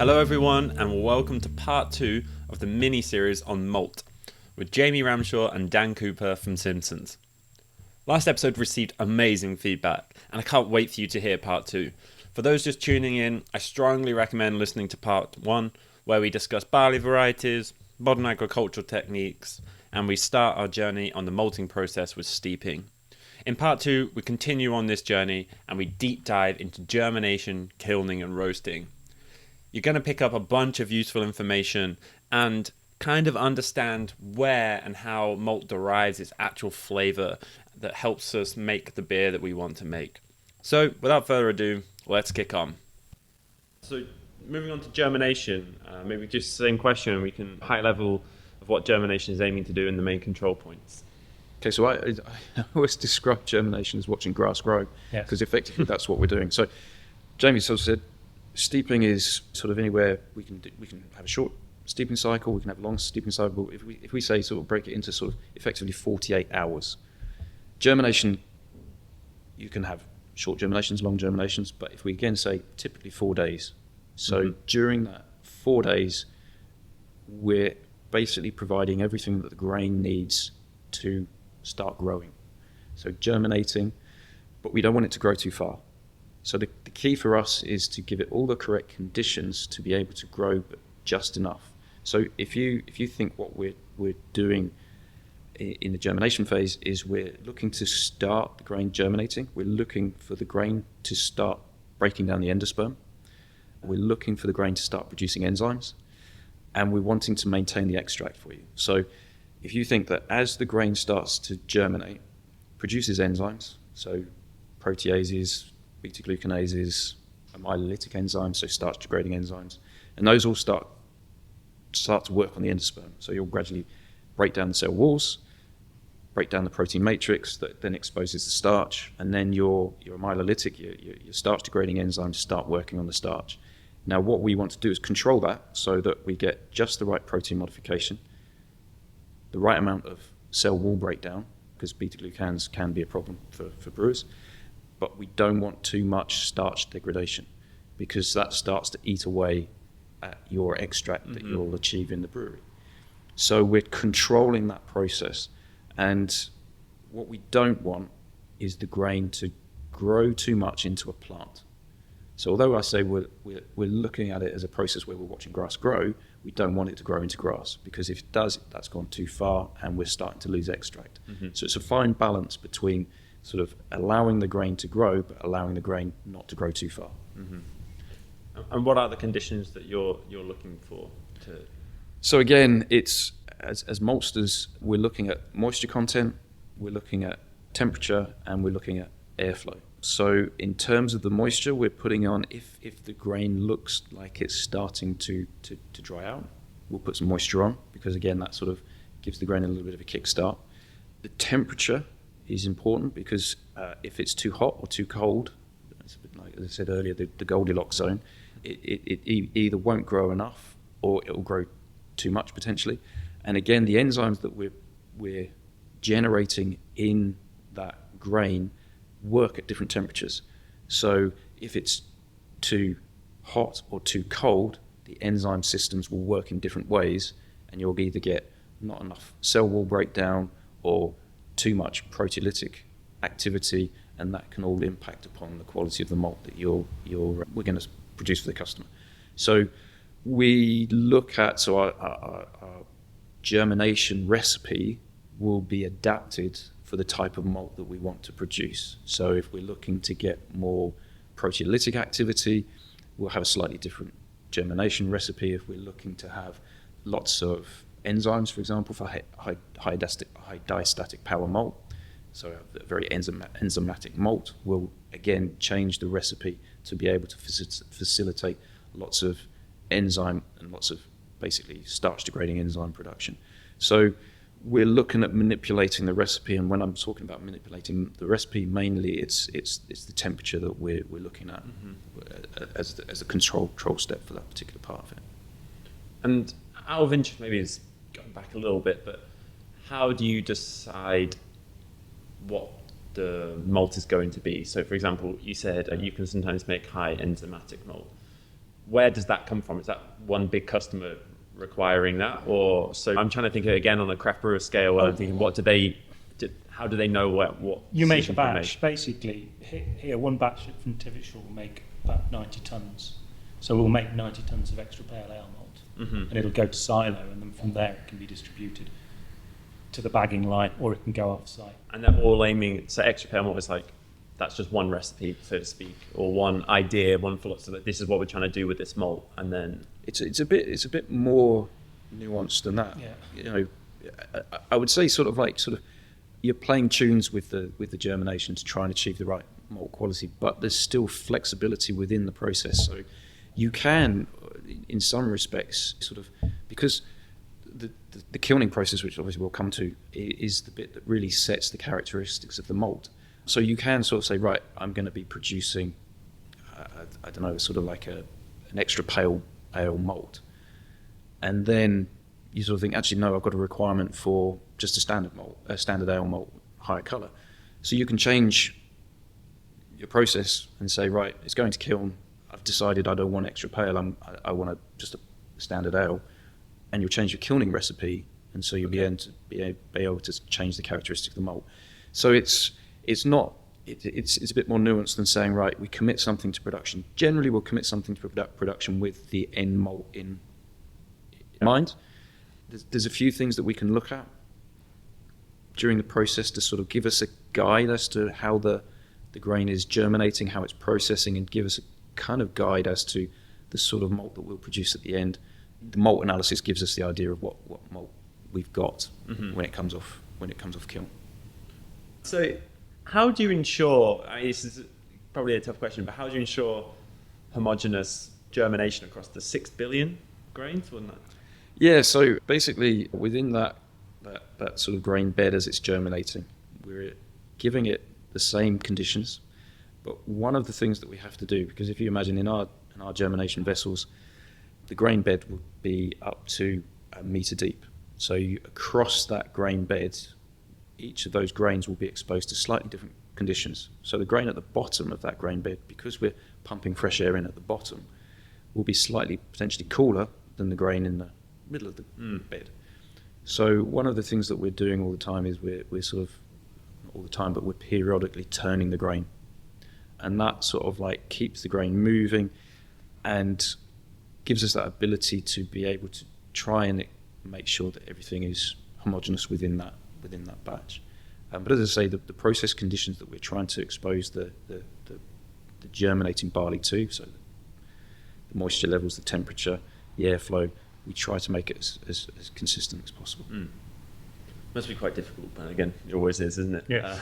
Hello everyone and welcome to part 2 of the mini-series on Malt with Jamie Ramshaw and Dan Cooper from Simpsons. Last episode received amazing feedback and I can't wait for you to hear part 2. For those just tuning in, I strongly recommend listening to part 1 where we discuss barley varieties, modern agricultural techniques, and we start our journey on the malting process with steeping. In part 2 we continue on this journey and we deep dive into germination, kilning and roasting. You're going to pick up a bunch of useful information and kind of understand where and how malt derives its actual flavour that helps us make the beer that we want to make. So, without further ado, let's kick on. So, moving on to germination, maybe just the same question, we can high level of what germination is aiming to do and the main control points. Okay, so I always describe germination as watching grass grow, because effectively that's what we're doing. So, Jamie sort of said, steeping is sort of anywhere we can have a short steeping cycle, we can have a long steeping cycle. If we say sort of break it into sort of effectively 48 hours, germination, you can have short germinations, long germinations, but if we again say typically 4 days, so during that 4 days, we're basically providing everything that the grain needs to start growing. So germinating, but we don't want it to grow too far. So the key for us is to give it all the correct conditions to be able to grow, but just enough. So if you think what we're doing in the germination phase is we're looking to start the grain germinating, we're looking for the grain to start breaking down the endosperm, we're looking for the grain to start producing enzymes, and we're wanting to maintain the extract for you. So if you think that as the grain starts to germinate, produces enzymes, so proteases, beta-glucanases, amylolytic enzymes, so starch degrading enzymes, and those all start to work on the endosperm. So you'll gradually break down the cell walls, break down the protein matrix that then exposes the starch, and then your amylolytic, your starch degrading enzymes start working on the starch. Now what we want to do is control that so that we get just the right protein modification, the right amount of cell wall breakdown, because beta-glucans can be a problem for brewers, but we don't want too much starch degradation because that starts to eat away at your extract that you'll achieve in the brewery. So we're controlling that process, and what we don't want is the grain to grow too much into a plant. So although I say we're looking at it as a process where we're watching grass grow, we don't want it to grow into grass, because if it does, that's gone too far and we're starting to lose extract. So it's a fine balance between sort of allowing the grain to grow, but allowing the grain not to grow too far. And what are the conditions that you're looking for? So again, it's as maltsters, we're looking at moisture content, we're looking at temperature, and we're looking at airflow. So in terms of the moisture, we're putting on, if the grain looks like it's starting to dry out, we'll put some moisture on, because again, that sort of gives the grain a little bit of a kickstart. The temperature is important, because if it's too hot or too cold, it's a bit like, as I said earlier, the Goldilocks zone, it either won't grow enough or it'll grow too much potentially. And again, the enzymes that we're generating in that grain work at different temperatures. So if it's too hot or too cold, the enzyme systems will work in different ways, and you'll either get not enough cell wall breakdown or too much proteolytic activity, and that can all impact upon the quality of the malt that we're going to produce for the customer. So we look at, our germination recipe will be adapted for the type of malt that we want to produce. So if we're looking to get more proteolytic activity, we'll have a slightly different germination recipe. If we're looking to have lots of enzymes, for example, for high diastatic power malt, so a very enzymatic malt, will again change the recipe to be able to facilitate lots of enzyme and lots of basically starch degrading enzyme production. So we're looking at manipulating the recipe, and when I'm talking about manipulating the recipe, mainly it's the temperature that we're looking at as a control step for that particular part of it. And out of interest, maybe it's going back a little bit, but how do you decide what the malt is going to be? So, for example, you said you can sometimes make high enzymatic malt. where does that come from? Is that one big customer requiring that? Or so I'm trying to think again on a craft brewer scale, I'm thinking, how do they know what you make a batch? Basically, here, one batch from Tivitshire will make about 90 tonnes. So we'll make 90 tonnes of extra pale ale malt, and it'll go to silo, and then from there it can be distributed to the bagging line, or it can go off-site. And they're all aiming, so extra pale malt is like, that's just one recipe, so to speak, or one idea, one philosophy, that this is what we're trying to do with this malt, and then... It's a bit more nuanced than that. Yeah. You know, I would say sort of you're playing tunes with the germination to try and achieve the right malt quality, but there's still flexibility within the process. So you can, in some respects, sort of, because the kilning process, which obviously we'll come to, is the bit that really sets the characteristics of the malt. So you can sort of say, right, I'm going to be producing, I don't know, sort of like an extra pale ale malt. And then you sort of think, actually, no, I've got a requirement for just a standard ale malt, higher colour. So you can change your process and say, right, it's going to kiln. I've decided I don't want extra pale. I want just a standard ale. And you'll change your kilning recipe, and so you'll be able to change the characteristic of the malt. So it's a bit more nuanced than saying, right, we commit something to production. Generally, we'll commit something to production with the end malt in mind. There's a few things that we can look at during the process to sort of give us a guide as to how the grain is germinating, how it's processing, and give us a kind of guide as to the sort of malt that we'll produce at the end. The malt analysis gives us the idea of what malt we've got when it comes off kiln. So how do you ensure, this is probably a tough question, but how do you ensure homogenous germination across the 6 billion grains, wasn't that? Yeah, so basically within that sort of grain bed as it's germinating, we're giving it the same conditions. But one of the things that we have to do, because if you imagine in our germination vessels, the grain bed would be up to a metre deep. So across that grain bed, each of those grains will be exposed to slightly different conditions. So the grain at the bottom of that grain bed, because we're pumping fresh air in at the bottom, will be slightly potentially cooler than the grain in the middle of the bed. So one of the things that we're doing all the time is we're sort of, not all the time, but we're periodically turning the grain. And that sort of like keeps the grain moving and gives us that ability to be able to try and make sure that everything is homogenous within that batch. But as I say, the process conditions that we're trying to expose the germinating barley to, so the moisture levels, the temperature, the airflow, we try to make it as consistent as possible. Must be quite difficult, but again, it always is, isn't it? Yeah.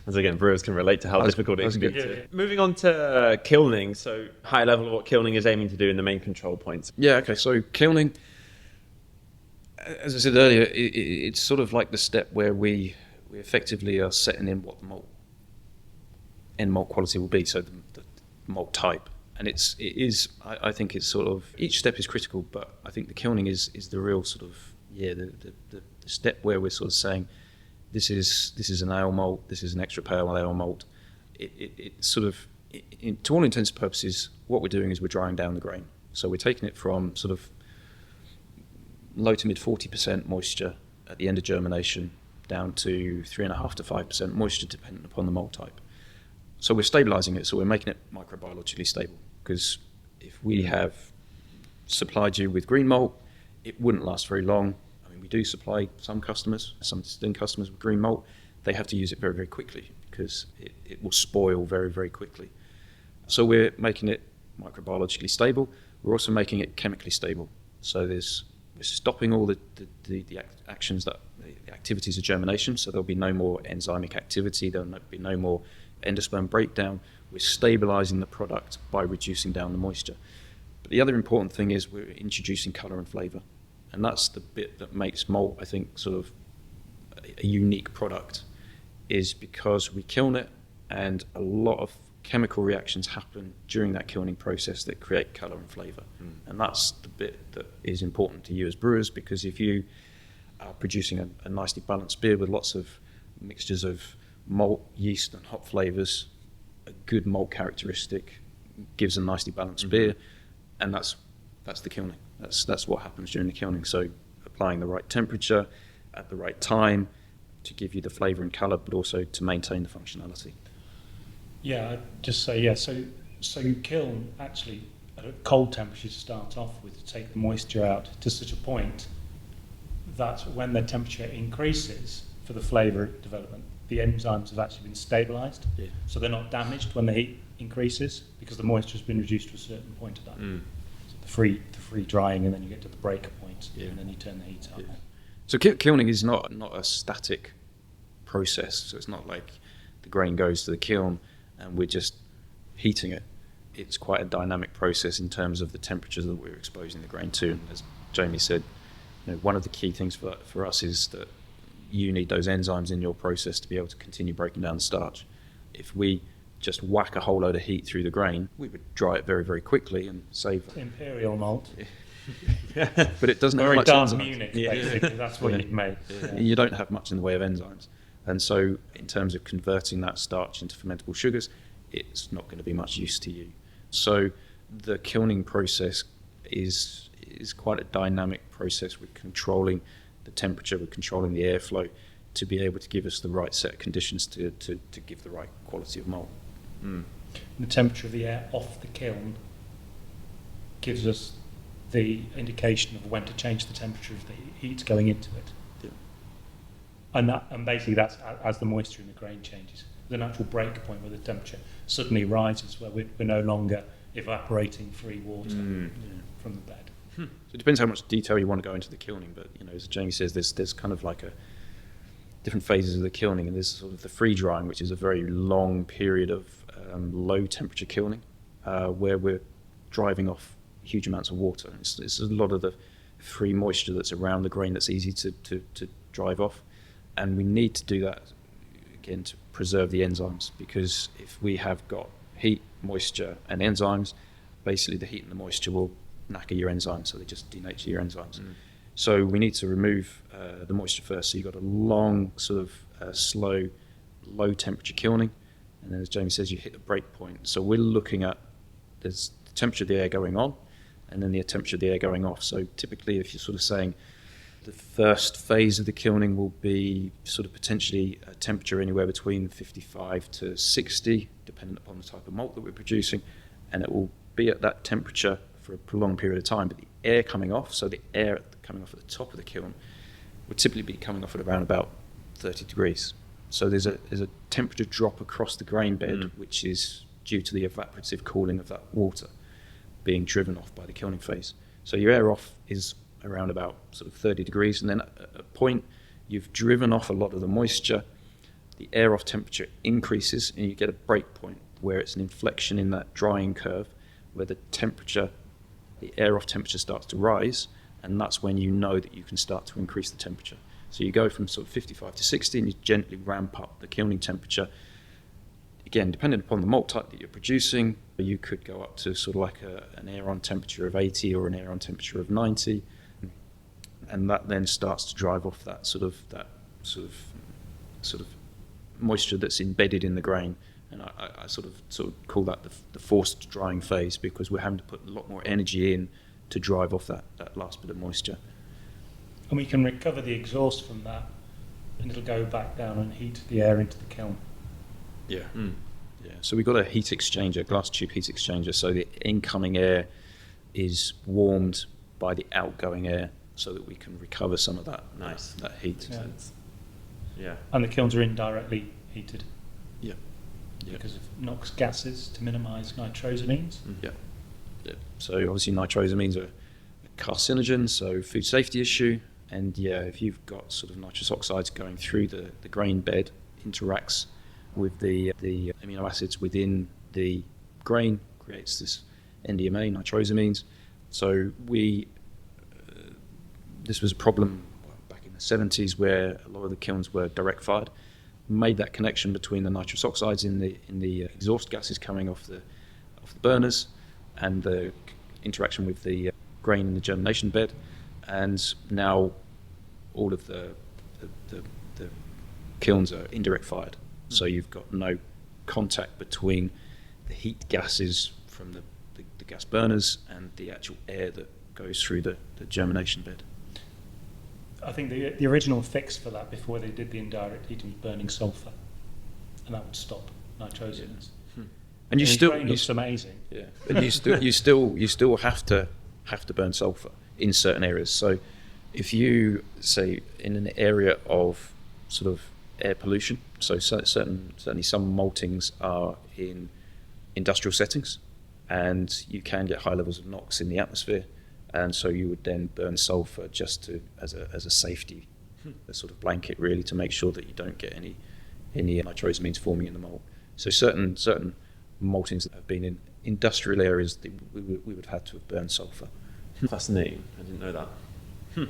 As again, brewers can relate to how difficult it can be. Yeah. Moving on to kilning, so high level of what kilning is aiming to do in the main control points. Yeah, okay, so kilning, as I said earlier, it's sort of like the step where we effectively are setting in what the end malt quality will be, so the malt type. And it is, I think it's sort of, each step is critical, but I think the kilning is the real sort of, the step where we're sort of saying, this is an ale malt, this is an extra pale ale malt. It sort of, to all intents and purposes, what we're doing is we're drying down the grain. So we're taking it from sort of low to mid 40% moisture at the end of germination down to 3.5% to 5% moisture dependent upon the malt type. So we're stabilising it, so we're making it microbiologically stable, because if we have supplied you with green malt, it wouldn't last very long. I mean, we do supply some distinct customers with green malt. They have to use it very, very quickly because it will spoil very, very quickly. So we're making it microbiologically stable. We're also making it chemically stable. So we're stopping all the actions, the activities of germination, so there'll be no more enzymic activity, there'll be no more endosperm breakdown. We're stabilising the product by reducing down the moisture. But the other important thing is we're introducing colour and flavour. And that's the bit that makes malt, I think, sort of a unique product, is because we kiln it and a lot of chemical reactions happen during that kilning process that create colour and flavour. And that's the bit that is important to you as brewers, because if you are producing a nicely balanced beer with lots of mixtures of malt, yeast and hop flavours, a good malt characteristic gives a nicely balanced beer, and that's the kilning. That's what happens during the kilning. So applying the right temperature at the right time to give you the flavour and colour, but also to maintain the functionality. Yeah, I'd just say, so you kiln actually at a cold temperature to start off with, to take the moisture out to such a point that when the temperature increases for the flavour development, the enzymes have actually been stabilised. Yeah. So they're not damaged when the heat increases because the moisture has been reduced to a certain point of that. So the free drying, and then you get to the break point, and then you turn the heat up. Yeah. So kilning is not a static process. So it's not like the grain goes to the kiln and we're just heating it. It's quite a dynamic process in terms of the temperatures that we're exposing the grain to. And as Jamie said, one of the key things for us is that you need those enzymes in your process to be able to continue breaking down the starch. If we just whack a whole load of heat through the grain, we would dry it very, very quickly and save. Imperial malt. But it doesn't Very have much dark enzymes. Munich, basically. That's what you've made. Yeah. You don't have much in the way of enzymes. And so in terms of converting that starch into fermentable sugars, it's not going to be much use to you. So the kilning process is quite a dynamic process. We're controlling the temperature, we're controlling the airflow to be able to give us the right set of conditions to give the right quality of malt. The temperature of the air off the kiln gives us the indication of when to change the temperature of the heat going into it. Yeah. And basically that's as the moisture in the grain changes. The natural break point where the temperature suddenly rises, where we're no longer evaporating free water from the bed. So it depends how much detail you want to go into the kilning, but as Jamie says, there's kind of like different phases of the kilning, and there's sort of the free drying, which is a very long period of low temperature kilning, where we're driving off huge amounts of water. It's a lot of the free moisture that's around the grain that's easy to drive off, and we need to do that again to preserve the enzymes, because if we have got heat, moisture and enzymes, basically the heat and the moisture will knacker your enzymes, so they just denature your enzymes. So we need to remove the moisture first. So you've got a long sort of slow, low temperature kilning, and then as Jamie says, you hit the break point. So we're looking at there's the temperature of the air going on, and then the temperature of the air going off. So typically, if you're sort of saying the first phase of the kilning will be sort of potentially a temperature anywhere between 55 to 60, depending upon the type of malt that we're producing, and it will be at that temperature for a prolonged period of time. But the air coming off, so the air coming off at the top of the kiln, would typically be coming off at around about 30 degrees. So there's a temperature drop across the grain bed, which is due to the evaporative cooling of that water being driven off by the kilning phase. So your air off is around about sort of 30 degrees, and then at a point you've driven off a lot of the moisture, the air off temperature increases, and you get a break point where it's an inflection in that drying curve where the air off temperature starts to rise, and that's when you know that you can start to increase the temperature. So you go from sort of 55 to 60 and you gently ramp up the kilning temperature. Again, depending upon the malt type that you're producing, you could go up to sort of like an air on temperature of 80 or an air on temperature of 90, and that then starts to drive off that sort of moisture that's embedded in the grain. And I sort of call that the forced drying phase, because we're having to put a lot more energy in to drive off that last bit of moisture. And we can recover the exhaust from that, and it'll go back down and heat the air into the kiln. Yeah. Yeah. So we've got a heat exchanger, glass tube heat exchanger, so the incoming air is warmed by the outgoing air so that we can recover some of that heat. Yeah. Yeah. And the kilns are indirectly heated. Yeah. Because of NOx gases to minimise nitrosamines. Yeah. So obviously nitrosamines are a carcinogen, so food safety issue. And if you've got sort of nitrous oxides going through the grain bed, interacts with the amino acids within the grain, creates this NDMA, nitrosamines. So this was a problem back in the 70s where a lot of the kilns were direct fired. Made that connection between the nitrous oxides in the exhaust gases coming off the burners and the interaction with the grain in the germination bed, and now all of the kilns are indirect fired. So you've got no contact between the heat gases from the gas burners and the actual air that goes through the germination bed. I think the original fix for that before they did the indirect heating was burning sulphur, and that would stop nitrogenous. And you the still grain looks amazing. Yeah, but you still have to burn sulphur in certain areas. So if you say in an area of sort of air pollution, so certainly some maltings are in industrial settings, and you can get high levels of NOx in the atmosphere, and so you would then burn sulphur just to as a safety, a sort of blanket really, to make sure that you don't get any nitrosamines forming in the malt. So certain maltings that have been in industrial areas, we would have had to have burned sulphur. Fascinating. I didn't know that.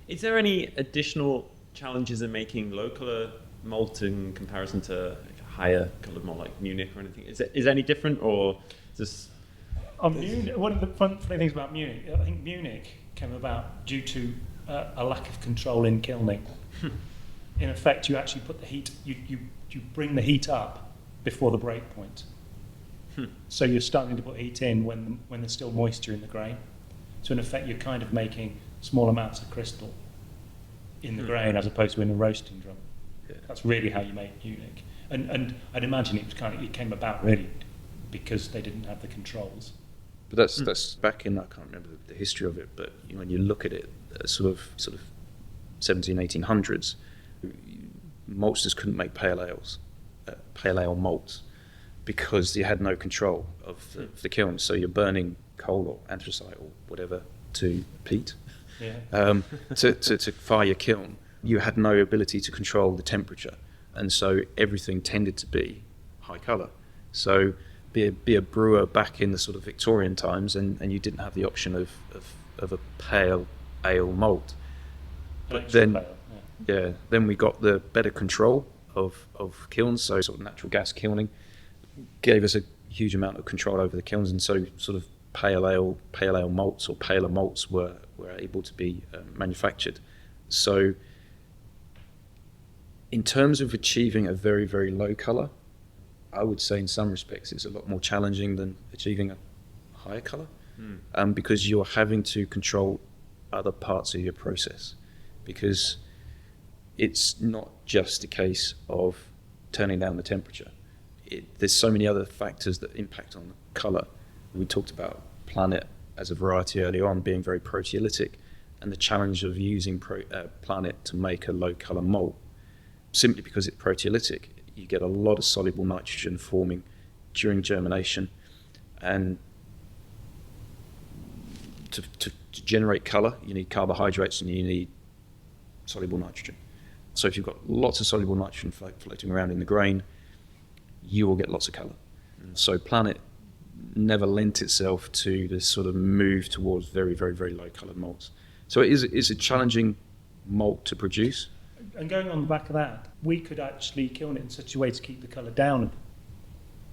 Is there any additional challenges in making low colour malt in comparison to like a higher coloured malt like Munich or anything? Is it any different, or is this? Munich, one of the funny things about Munich, I think Munich came about due to a lack of control in kilning. In effect, you actually put the heat, you bring the heat up before the break point. So you're starting to put heat in when there's still moisture in the grain. So in effect, you're kind of making small amounts of crystal in the grain as opposed to in a roasting drum. Yeah. That's really how you make Munich. And I'd imagine it came about really because they didn't have the controls. But that's back in, I can't remember the history of it, but when you look at it, sort of 17, 1800s, maltsters couldn't make pale ale malts, because you had no control of the kiln. So you're burning coal or anthracite or whatever to peat to fire your kiln. You had no ability to control the temperature, and so everything tended to be high colour. So be a brewer back in the sort of Victorian times, and you didn't have the option of a pale ale malt. But then, then we got the better control of kilns, so sort of natural gas kilning gave us a huge amount of control over the kilns, and so sort of pale ale malts or paler malts were able to be manufactured. So in terms of achieving a very, very low colour, I would say in some respects it's a lot more challenging than achieving a higher colour, because you're having to control other parts of your process, because it's not just a case of turning down the temperature. There's so many other factors that impact on the colour. We talked about Planet as a variety earlier on being very proteolytic, and the challenge of using Planet to make a low colour malt, simply because it's proteolytic. You get a lot of soluble nitrogen forming during germination, and to generate colour, you need carbohydrates and you need soluble nitrogen. So if you've got lots of soluble nitrogen floating around in the grain, you will get lots of colour. So Planet never lent itself to this sort of move towards very, very, very low coloured malts. So it's a challenging malt to produce. And going on the back of that, we could actually kiln it in such a way to keep the colour down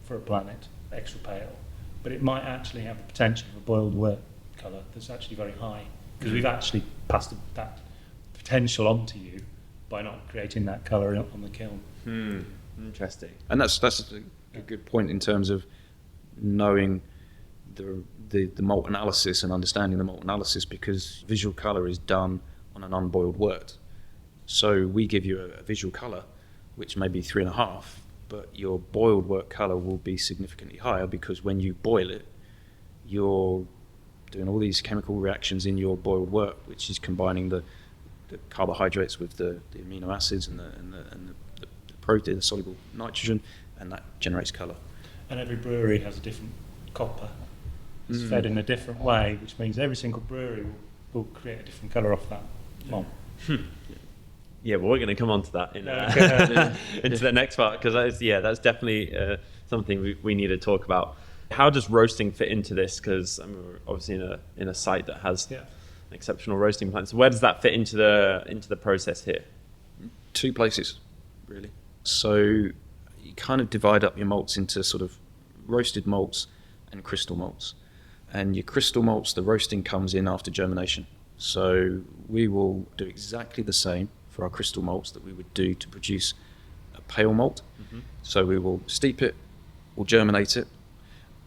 for a Planet, extra pale, but it might actually have the potential of a boiled wort colour that's actually very high, because we've actually passed that potential on to you by not creating that colour on the kiln. Interesting. And that's a good point in terms of knowing the malt analysis and understanding the malt analysis, because visual colour is done on an unboiled wort. So we give you a visual colour, which may be 3.5, but your boiled wort colour will be significantly higher, because when you boil it, you're doing all these chemical reactions in your boiled wort, which is combining the carbohydrates with the amino acids and the protein, the soluble nitrogen, and that generates colour. And every brewery has a different copper. It's fed in a different way, which means every single brewery will create a different colour off that malt. Yeah, well, we're going to come on to that into the next part, because that's definitely something we need to talk about. How does roasting fit into this? Because we're obviously in a site that has an exceptional roasting plant. So where does that fit into the process here? 2 places, really. So you kind of divide up your malts into sort of roasted malts and crystal malts. And your crystal malts, the roasting comes in after germination. So we will do exactly the same for our crystal malts that we would do to produce a pale malt. So we will steep it, we'll germinate it,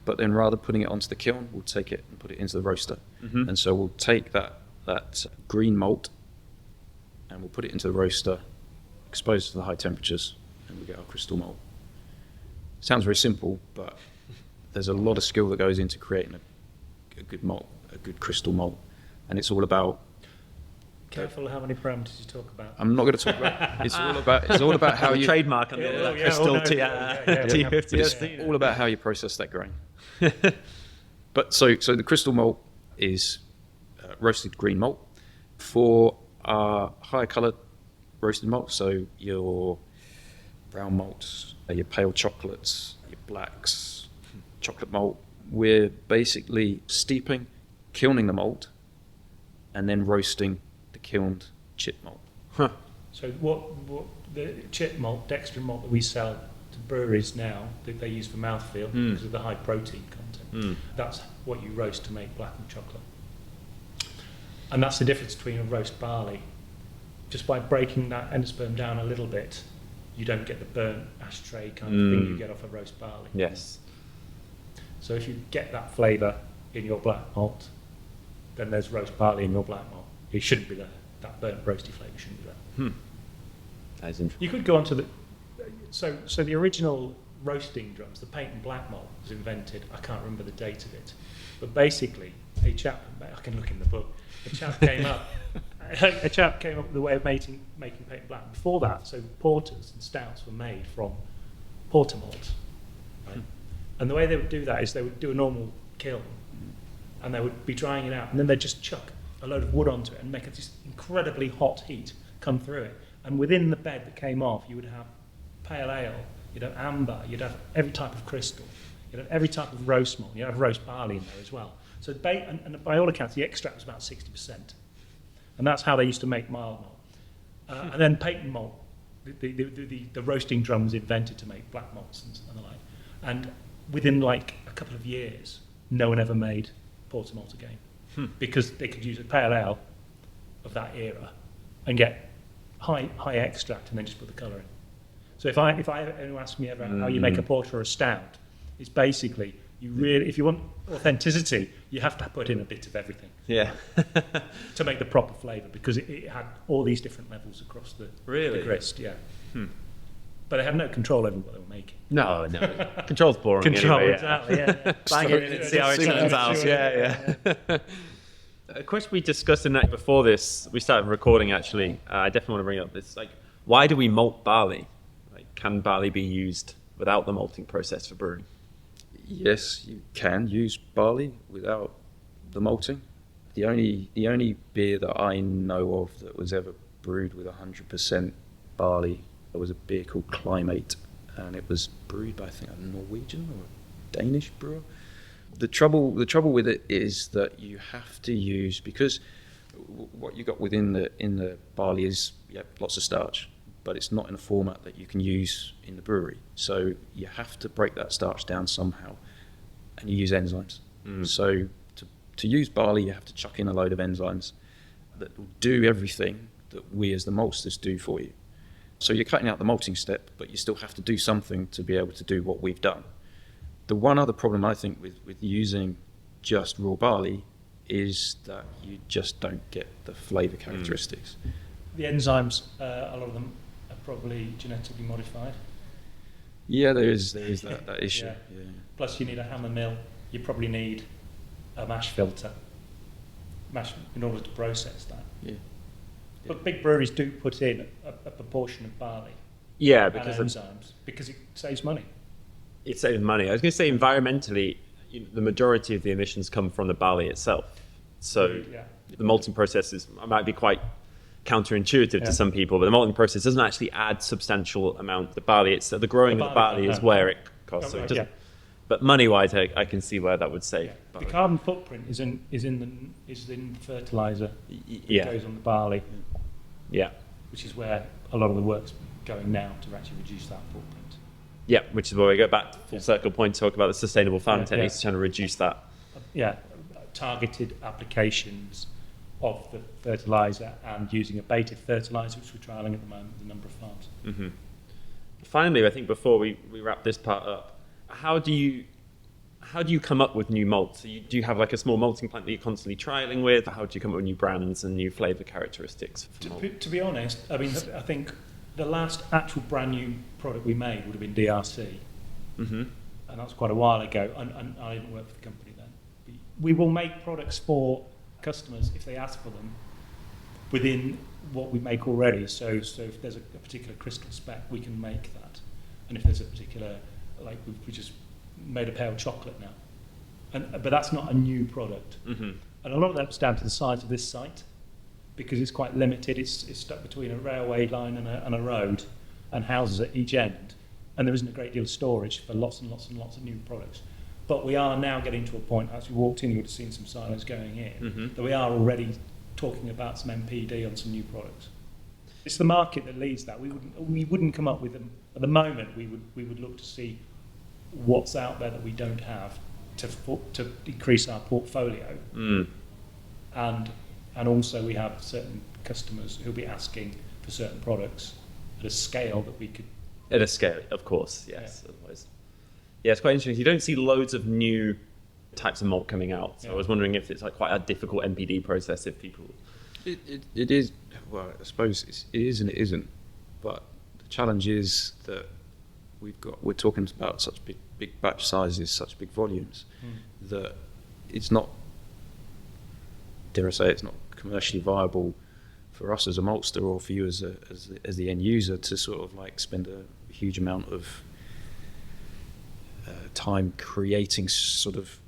but then rather putting it onto the kiln, we'll take it and put it into the roaster. Mm-hmm. And so we'll take that green malt and we'll put it into the roaster, expose it to the high temperatures, and we get our crystal malt. Sounds very simple, but there's a lot of skill that goes into creating a good malt, a good crystal malt, and it's all about. Careful how many parameters you talk about. I'm not going to talk about. It's all about how you trademark on crystal T50. It's all about how you process that grain. But so the crystal malt is roasted green malt. For our higher coloured roasted malt, so your brown malts, your pale chocolates, your blacks, chocolate malt, we're basically steeping, kilning the malt, and then roasting the kilned chip malt. Huh. So what the chip malt, dextrin malt that we sell to breweries now, that they use for mouthfeel because of the high protein content, that's what you roast to make blackened chocolate. And that's the difference between a roast barley. Just by breaking that endosperm down a little bit, you don't get the burnt ashtray kind of thing you get off a roast barley. Yes. So if you get that flavour in your black malt, then there's roast barley in your black malt. It shouldn't be there. That burnt roasty flavour shouldn't be there. That is interesting. You could go on to the... So the original roasting drums, the patent black malt, was invented. I can't remember the date of it. But basically, a chap... I can look in the book. A chap came up with the way of making patent black. Before that, so porters and stouts were made from porter malt. Right? And the way they would do that is they would do a normal kiln, and they would be drying it out, and then they'd just chuck a load of wood onto it and make this incredibly hot heat come through it. And within the bed that came off, you would have pale ale, you'd have amber, you'd have every type of crystal, you'd have every type of roast malt, you'd have roast barley in there as well. So and by all accounts, the extract was about 60%. And that's how they used to make mild malt. And then patent malt, the roasting drum was invented to make black malts and the like. And within like a couple of years, no one ever made porter malt again. Because they could use a pale ale of that era and get high extract and then just put the colour in. So if anyone asks me ever how you make a porter or a stout, it's basically if you want authenticity, you have to put in a bit of everything. Yeah. To make the proper flavour, because it had all these different levels across the grist. Yeah. But they had no control over what they were making. No. Control's boring. Control, anyway, exactly. Yeah. Bang it in and see how it turns out. Yeah. A question we discussed in that before this, we started recording actually. I definitely want to bring up this. Like, why do we malt barley? Like, can barley be used without the malting process for brewing? Yes, you can use barley without the malting. The only beer that I know of that was ever brewed with 100% barley, there was a beer called Climate, and it was brewed by I think a Norwegian or a Danish brewer. The trouble with it is that you have to use, because what you got in the barley is lots of starch, but it's not in a format that you can use in the brewery. So you have to break that starch down somehow, and you use enzymes. So to use barley, you have to chuck in a load of enzymes that will do everything that we as the maltsters do for you. So you're cutting out the malting step, but you still have to do something to be able to do what we've done. The one other problem I think with using just raw barley is that you just don't get the flavour characteristics. The enzymes, a lot of them are probably genetically modified. Yeah, there is that issue. Yeah. Plus you need a hammer mill. You probably need a mash filter in order to process that. Yeah. But big breweries do put in a proportion of barley. Yeah, and because enzymes, because it saves money. It saves money. I was going to say environmentally, the majority of the emissions come from the barley itself. So the malting process might be quite counterintuitive to some people, but the malting process doesn't actually add substantial amount. The barley, the growing of the barley is where it costs. So it doesn't. But money-wise, I can see where that would save. Yeah. The carbon footprint is in the fertilizer. That goes on the barley. Yeah, which is where a lot of the work's going now to actually reduce that footprint. Yeah, which is where we go back to full circle point to talk about the sustainable farming techniques, trying to reduce that. Yeah, targeted applications of the fertilizer and using a baited fertilizer, which we're trialling at the moment with a number of farms. Mm-hmm. Finally, I think before we wrap this part up, how do you How do you come up with new malts? Do you have like a small malting plant that you're constantly trialing with? How do you come up with new brands and new flavour characteristics? To be honest, I mean, I think the last actual brand new product we made would have been DRC. Mm-hmm. And that was quite a while ago, and I didn't work for the company then. We will make products for customers if they ask for them within what we make already. So if there's a particular crystal spec, we can make that. And if there's a particular, like we just made a pale chocolate now. But that's not a new product. Mm-hmm. And a lot of that's down to the size of this site, because it's quite limited. It's stuck between a railway line and a road, and houses at each end. And there isn't a great deal of storage for lots and lots and lots of new products. But we are now getting to a point, as we walked in, you would have seen some silos going in, that we are already talking about some MPD on some new products. It's the market that leads that. We wouldn't come up with them. At the moment, we would look to see what's out there that we don't have to increase our portfolio. And also we have certain customers who'll be asking for certain products at a scale that we could... At a scale, of course, yes. Yeah. Otherwise, yeah, it's quite interesting. You don't see loads of new types of malt coming out. So I was wondering if it's like quite a difficult MPD process if people... It is, well, I suppose it is and it isn't. But the challenge is that we're talking about such big batch sizes, such big volumes, that it's not, dare I say, it's not commercially viable for us as a maltster or for you as the end user to sort of like spend a huge amount of time creating sort of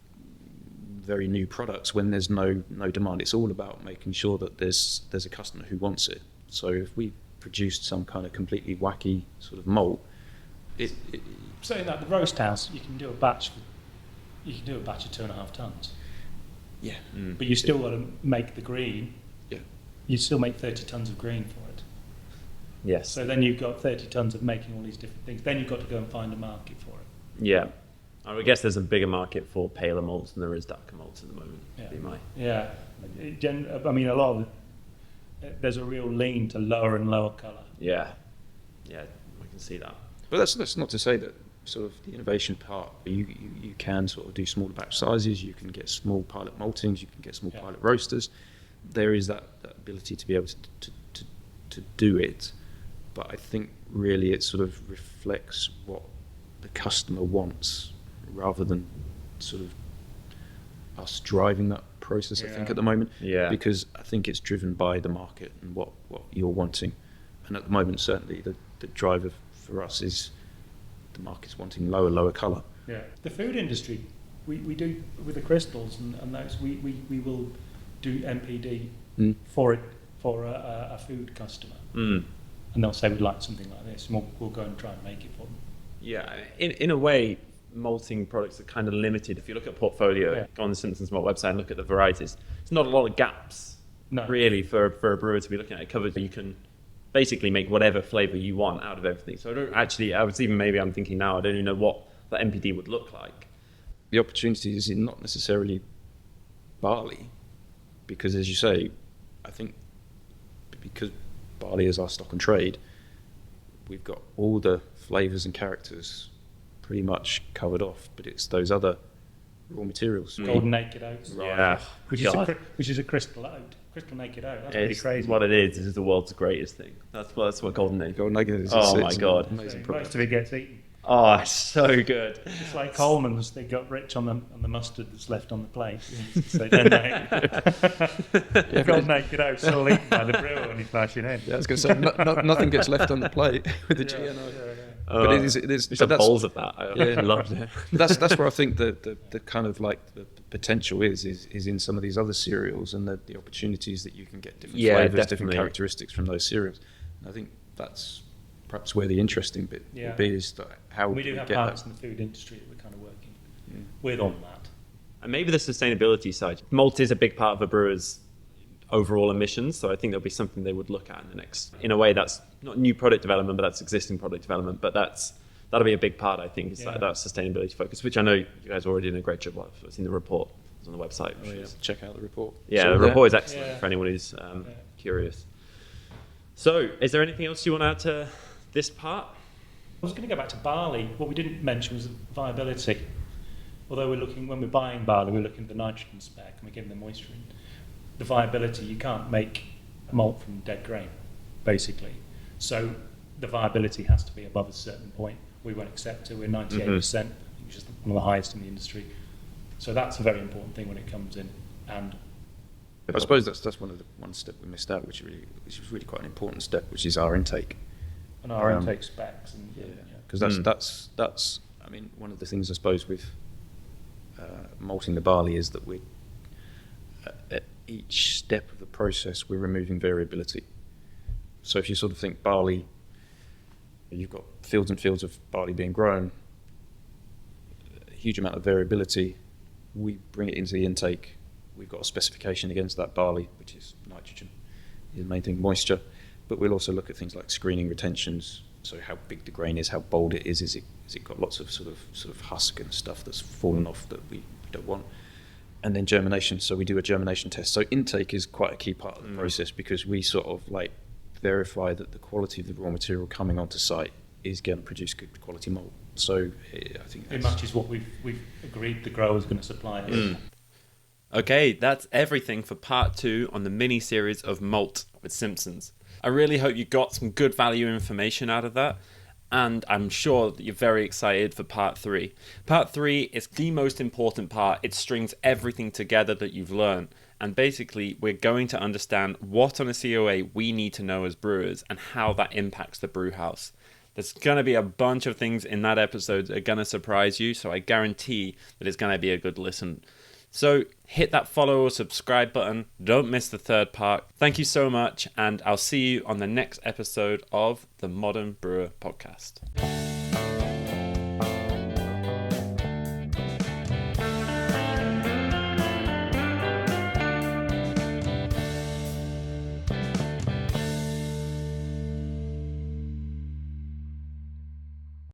very new products when there's no demand. It's all about making sure that there's a customer who wants it. So if we produced some kind of completely wacky sort of malt, saying that the roast house, you can do a batch of 2.5 tons. Yeah. But you still got to make the green. Yeah. You still make 30 tons of green for it. Yes. So then you've got 30 tons of making all these different things. Then you've got to go and find a market for it. Yeah. I guess there's a bigger market for paler malts than there is darker malts at the moment. Yeah. I mean, a lot of there's a real lean to lower and lower colour. Yeah. Yeah, I can see that. But that's not to say that sort of the innovation part, you can sort of do smaller batch sizes, you can get small pilot maltings, you can get small pilot roasters. There is that ability to be able to do it. But I think really it sort of reflects what the customer wants rather than sort of us driving that process, I think, at the moment. Yeah. Because I think it's driven by the market and what you're wanting. And at the moment, certainly, the driver for us is the market's wanting lower colour. Yeah. The food industry, we do with the crystals and those, we will do MPD for a food customer. And they'll say we'd like something like this, and we'll go and try and make it for them. Yeah, in a way, malting products are kind of limited. If you look at portfolio, go on the Simpsons Malt website and look at the varieties, there's not a lot of gaps, really, for a brewer to be looking at. It covers, you can basically make whatever flavour you want out of everything. So I'm thinking now, I don't even know what that MPD would look like. The opportunity is in not necessarily barley, because as you say, I think because barley is our stock and trade, we've got all the flavours and characters pretty much covered off, but it's those other raw materials. Golden naked oats. Yeah. Which is a crystal oat. Crystal naked oat. That's pretty crazy. What it is. This is the world's greatest thing. That's what golden naked is. Oh my God. Amazing product. Most of it gets eaten. Oh, it's so good. It's like Coleman's. They got rich on the mustard that's left on the plate. So then golden naked oats all eaten by the brewer when you flash it in. Yeah, I was going to say nothing gets left on the plate with the GNO. Yeah. But it is. It's bowls of that. I loved it. That's where I think the kind of like the potential is in some of these other cereals and the opportunities that you can get different flavours, different characteristics from those cereals. And I think that's perhaps where the interesting bit will be, is how we do have partners in the food industry that we're kind of working with on that. And maybe the sustainability side. Malt is a big part of a brewer's overall emissions, so I think there'll be something they would look at in the next, in a way that's not new product development, but that's existing product development, but that'll be a big part, I think, is that sustainability focus, which I know you guys are already doing a great job of. I've seen the report, it's on the website. Check out the report. Yeah, the report is excellent for anyone who's curious. So, is there anything else you want to add to this part? I was going to go back to barley. What we didn't mention was viability. although when we're buying barley, we're looking at the nitrogen spec and we're getting the moisture in. The viability, you can't make malt from dead grain, basically. So the viability has to be above a certain point. We won't accept it. We're 98%, which is one of the highest in the industry. So that's a very important thing when it comes in. And I suppose that's one step we missed out, which was really quite an important step, which is our intake. And our intake specs. Because that's I mean, one of the things I suppose with malting the barley is that at each step of the process we're removing variability. So if you sort of think barley, you've got fields and fields of barley being grown, a huge amount of variability. We bring it into the intake. We've got a specification against that barley, which is nitrogen, the main thing, moisture. But we'll also look at things like screening retentions. So how big the grain is, how bold it is. Has it got lots of sort of husk and stuff that's fallen off that we don't want? And then germination. So we do a germination test. So intake is quite a key part of the process, because we sort of like verify that the quality of the raw material coming onto site is going to produce good quality malt. So I think it matches what we've agreed the grower's going to supply us. Okay, that's everything for part 2 on the mini-series of Malt with Simpsons. I really hope you got some good value information out of that, and I'm sure that you're very excited for part 3. Part 3 is the most important part. It strings everything together that you've learned, and basically we're going to understand what on a COA we need to know as brewers and how that impacts the brew house. There's going to be a bunch of things in that episode that are going to surprise you, so I guarantee that it's going to be a good listen. So hit that follow or subscribe button. Don't miss the third part. Thank you so much, and I'll see you on the next episode of the Modern Brewer Podcast.